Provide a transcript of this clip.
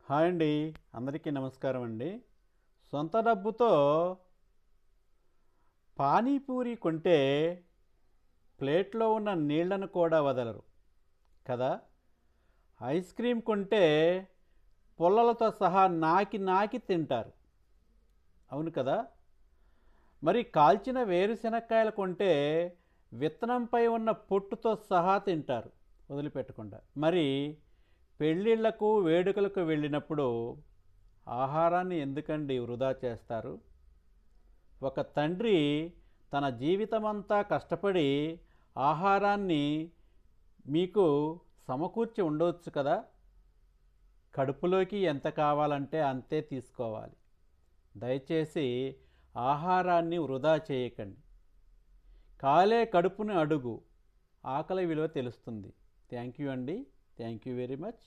Hi అండి, అందరికీ నమస్కారం అండి. సొంత డబ్బుతో పానీపూరి కొంటే ప్లేట్లో ఉన్న నీళ్లను కూడా వదలరు కదా. ఐస్ క్రీమ్ కొంటే పుల్లలతో సహా నాకి నాకి తింటారు, అవును కదా. మరి కాల్చిన వేరుశెనక్కాయలు కొంటే విత్తనంపై ఉన్న పొట్టుతో సహా తింటారు వదిలిపెట్టకుండా. మరి పెళ్ళిళ్ళకు వేడుకలకు వెళ్ళినప్పుడు ఆహారాన్ని ఎందుకండి వృధా చేస్తారు? ఒక తండ్రి తన జీవితమంతా కష్టపడి ఆహారాన్ని మీకు సమకూర్చి ఉండవచ్చు కదా. కడుపులోకి ఎంత కావాలంటే అంతే తీసుకోవాలి. దయచేసి ఆహారాన్ని వృధా చేయకండి. కాలే కడుపుని అడుగు, ఆకలి విలువ తెలుస్తుంది. థ్యాంక్ యూ అండి. Thank you very much.